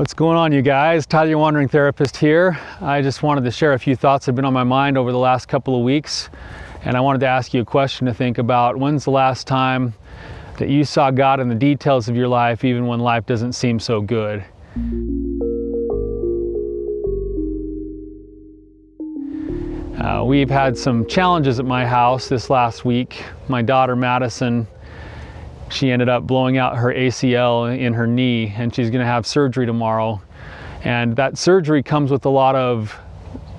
What's going on, you guys? Tyler, your Wandering Therapist here. I just wanted to share a few thoughts that have been on my mind over the last couple of weeks. And I wanted to ask you a question to think about. When's the last time that you saw God in the details of your life, even when life doesn't seem so good? We've had some challenges at my house this last week. My daughter, Madison, she ended up blowing out her ACL in her knee, and she's going to have surgery tomorrow. And that surgery comes with a lot of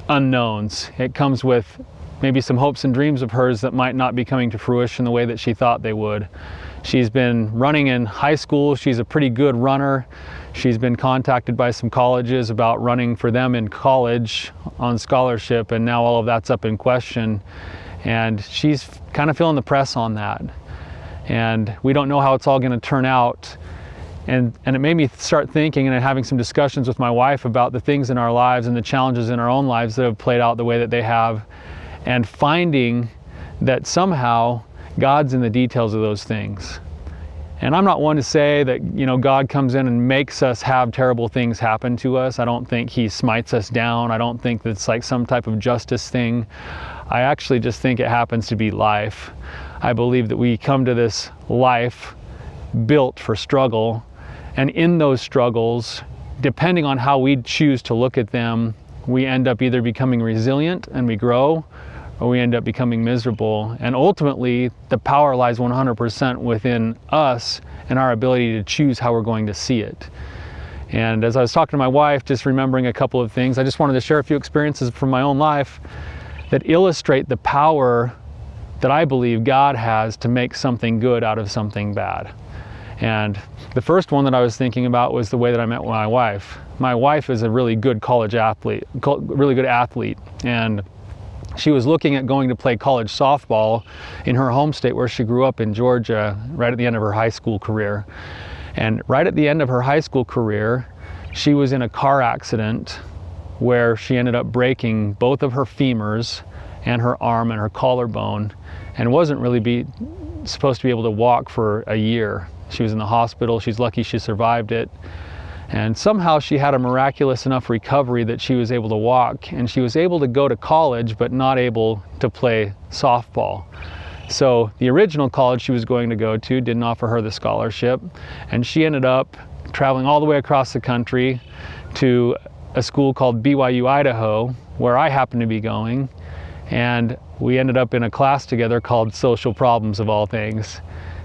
unknowns. It comes with maybe some hopes and dreams of hers that might not be coming to fruition the way that she thought they would. She's been running in high school. She's a pretty good runner. She's been contacted by some colleges about running for them in college on scholarship, and now all of that's up in question. And she's kind of feeling the press on that. And we don't know how it's all going to turn out. And it made me start thinking and having some discussions with my wife about the things in our lives and the challenges in our own lives that have played out the way that they have, and finding that somehow God's in the details of those things. And I'm not one to say that, God comes in and makes us have terrible things happen to us. I don't think He smites us down. I don't think that's like some type of justice thing. I actually just think it happens to be life. I believe that we come to this life built for struggle, and in those struggles, depending on how we choose to look at them, we end up either becoming resilient and we grow, or we end up becoming miserable. And ultimately, the power lies 100% within us and our ability to choose how we're going to see it. And as I was talking to my wife, just remembering a couple of things, I just wanted to share a few experiences from my own life that illustrate the power that I believe God has to make something good out of something bad. And the first one that I was thinking about was the way that I met my wife. My wife is a really good college athlete, really good athlete, and she was looking at going to play college softball in her home state where she grew up in Georgia, right at the end of her high school career. And right at the end of her high school career, she was in a car accident where she ended up breaking both of her femurs and her arm and her collarbone, and wasn't really supposed to be able to walk for a year. She was in the hospital. She's lucky she survived it. And somehow she had a miraculous enough recovery that she was able to walk, and she was able to go to college, but not able to play softball. So the original college she was going to go to didn't offer her the scholarship, and she ended up traveling all the way across the country to a school called BYU Idaho, where I happened to be going. And we ended up in a class together called Social Problems, of all things.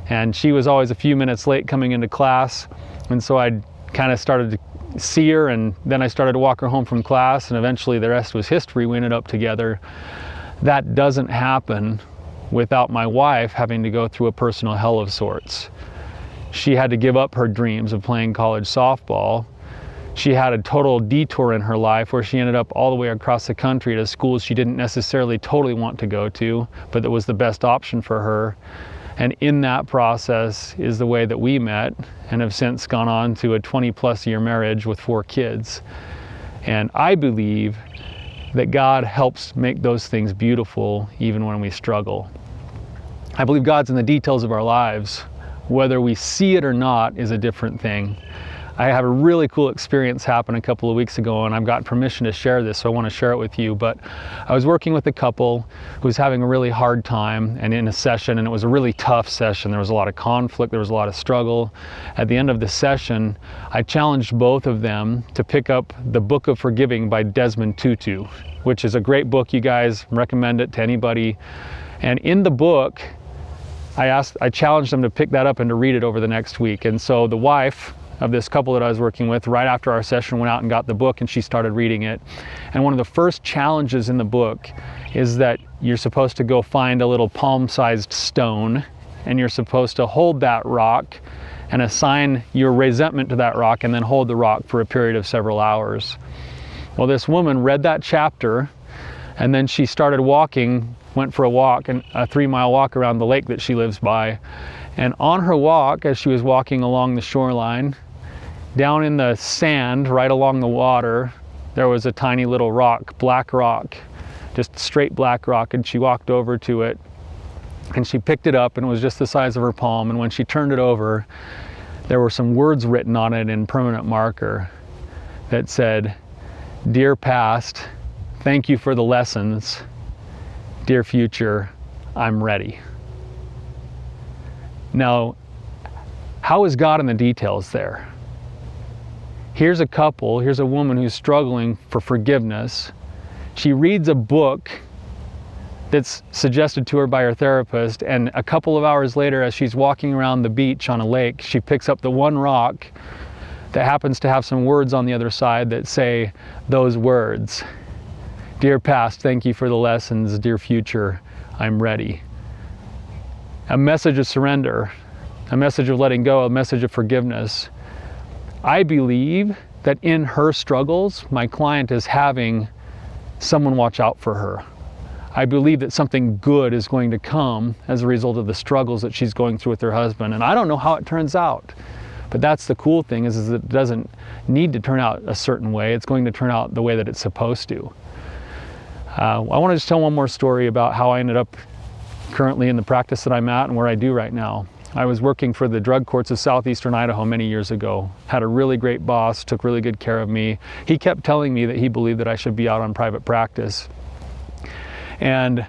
And she was always a few minutes late coming into class, and so I kind of started to see her, and then I started to walk her home from class, and eventually the rest was history. We ended up together. That doesn't happen without my wife having to go through a personal hell of sorts. She had to give up her dreams of playing college softball. She had a total detour in her life where she ended up all the way across the country at a school she didn't necessarily totally want to go to, but that was the best option for her. And in that process is the way that we met, and have since gone on to a 20+ year marriage with 4 kids. And I believe that God helps make those things beautiful even when we struggle. I believe God's in the details of our lives. Whether we see it or not is a different thing. I had a really cool experience happen a couple of weeks ago, and I've got permission to share this, so I want to share it with you. But I was working with a couple who was having a really hard time, and in a session, and it was a really tough session. There was a lot of conflict, there was a lot of struggle. At the end of the session, I challenged both of them to pick up the Book of Forgiving by Desmond Tutu, which is a great book, you guys. Recommend it to anybody. And in the book, I challenged them to pick that up and to read it over the next week. And so the wife of this couple that I was working with, right after our session, went out and got the book, and she started reading it. And one of the first challenges in the book is that you're supposed to go find a little palm-sized stone, and you're supposed to hold that rock and assign your resentment to that rock, and then hold the rock for a period of several hours. Well, this woman read that chapter, and then she started walking, went for a walk, and a 3-mile walk around the lake that she lives by. And on her walk, as she was walking along the shoreline, down in the sand right along the water, there was a tiny little rock, black rock, just straight black rock, and she walked over to it, and she picked it up, and it was just the size of her palm. And when she turned it over, there were some words written on it in permanent marker. that said, "Dear past, thank you for the lessons. Dear future, I'm ready." Now, how is God in the details there? Here's a couple, here's a woman who's struggling for forgiveness. She reads a book that's suggested to her by her therapist, and a couple of hours later, as she's walking around the beach on a lake, she picks up the one rock that happens to have some words on the other side that say those words: "Dear past, thank you for the lessons. Dear future, I'm ready." A message of surrender, a message of letting go, a message of forgiveness. I believe that in her struggles, my client is having someone watch out for her. I believe that something good is going to come as a result of the struggles that she's going through with her husband. And I don't know how it turns out, but that's the cool thing is it doesn't need to turn out a certain way. It's going to turn out the way that it's supposed to. I want to just tell one more story about how I ended up currently in the practice that I'm at and where I do right now. I was working for the drug courts of southeastern Idaho many years ago. Had a really great boss, took really good care of me. He kept telling me that he believed that I should be out on private practice. And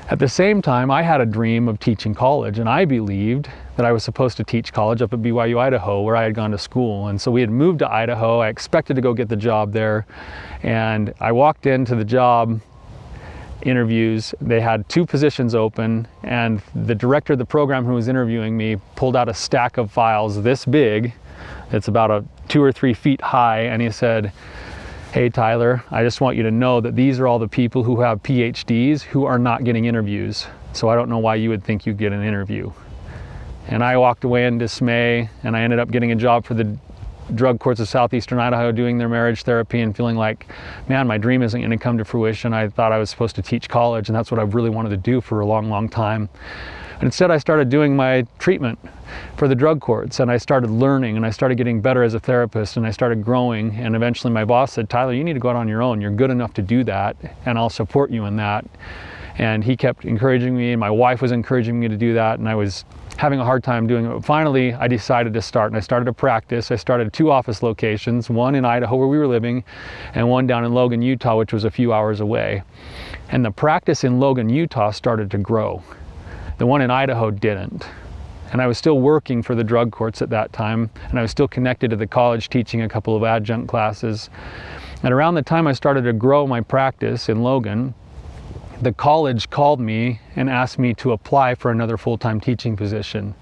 at the same time, I had a dream of teaching college, and I believed that I was supposed to teach college up at BYU, Idaho, where I had gone to school. And so we had moved to Idaho. I expected to go get the job there. And I walked into the job interviews. They had 2 positions open, and the director of the program who was interviewing me pulled out a stack of files this big. It's about 2 or 3 feet high, and he said, "Hey Tyler, I just want you to know that these are all the people who have PhDs who are not getting interviews. So I don't know why you would think you'd get an interview." And I walked away in dismay, and I ended up getting a job for the drug courts of southeastern Idaho doing their marriage therapy and feeling like, man, my dream isn't going to come to fruition. I thought I was supposed to teach college, and that's what I really wanted to do for a long, long time. And instead I started doing my treatment for the drug courts, and I started learning, and I started getting better as a therapist, and I started growing. And eventually my boss said, "Tyler, you need to go out on your own. You're good enough to do that, and I'll support you in that." And he kept encouraging me, and my wife was encouraging me to do that, and I was having a hard time doing it. But finally, I decided to start, and I started a practice. I started 2 office locations, one in Idaho where we were living, and one down in Logan, Utah, which was a few hours away. And the practice in Logan, Utah started to grow. The one in Idaho didn't. And I was still working for the drug courts at that time, and I was still connected to the college teaching a couple of adjunct classes. And around the time I started to grow my practice in Logan, the college called me and asked me to apply for another full-time teaching position.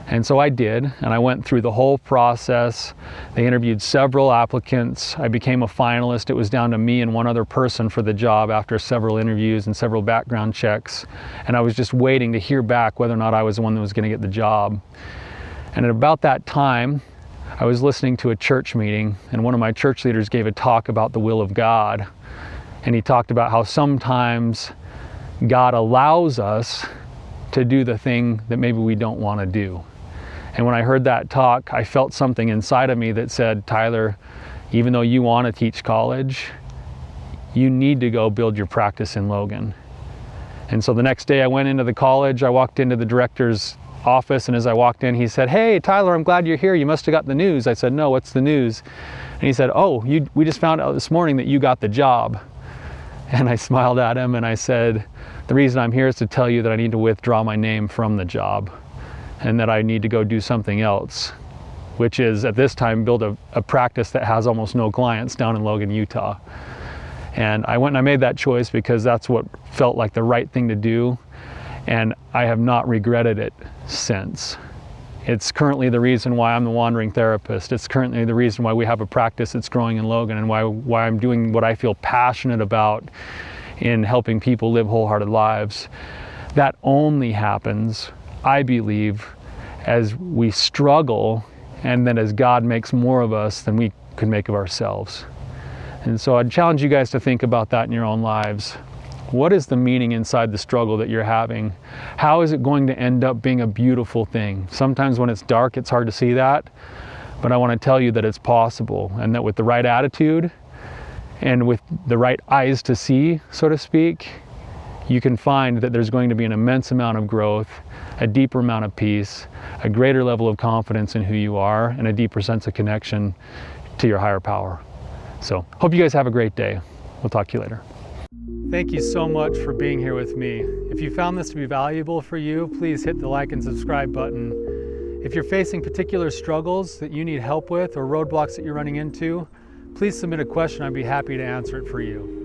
And so I did, and I went through the whole process. They interviewed several applicants. I became a finalist. It was down to me and one other person for the job after several interviews and several background checks. And I was just waiting to hear back whether or not I was the one that was going to get the job. And at about that time, I was listening to a church meeting, and one of my church leaders gave a talk about the will of God. And he talked about how sometimes God allows us to do the thing that maybe we don't want to do. And when I heard that talk, I felt something inside of me that said, "Tyler, even though you want to teach college, you need to go build your practice in Logan." And so the next day I went into the college. I walked into the director's office, and as I walked in, he said, "Hey, Tyler, I'm glad you're here. You must have got the news." I said, "No, what's the news?" And he said, "Oh, we just found out this morning that you got the job." And I smiled at him and I said, "The reason I'm here is to tell you that I need to withdraw my name from the job and that I need to go do something else," which is at this time build a practice that has almost no clients down in Logan, Utah. And I went and I made that choice because that's what felt like the right thing to do. And I have not regretted it since. It's currently the reason why I'm the wandering therapist. It's currently the reason why we have a practice that's growing in Logan, and why I'm doing what I feel passionate about in helping people live wholehearted lives. That only happens, I believe, as we struggle, and then as God makes more of us than we could make of ourselves. And so I'd challenge you guys to think about that in your own lives. What is the meaning inside the struggle that you're having? How is it going to end up being a beautiful thing? Sometimes when it's dark, it's hard to see that, but I want to tell you that it's possible, and that with the right attitude and with the right eyes to see, so to speak, you can find that there's going to be an immense amount of growth, a deeper amount of peace, a greater level of confidence in who you are, and a deeper sense of connection to your higher power. So hope you guys have a great day. We'll talk to you later. Thank you so much for being here with me. If you found this to be valuable for you, please hit the like and subscribe button. If you're facing particular struggles that you need help with or roadblocks that you're running into, please submit a question. I'd be happy to answer it for you.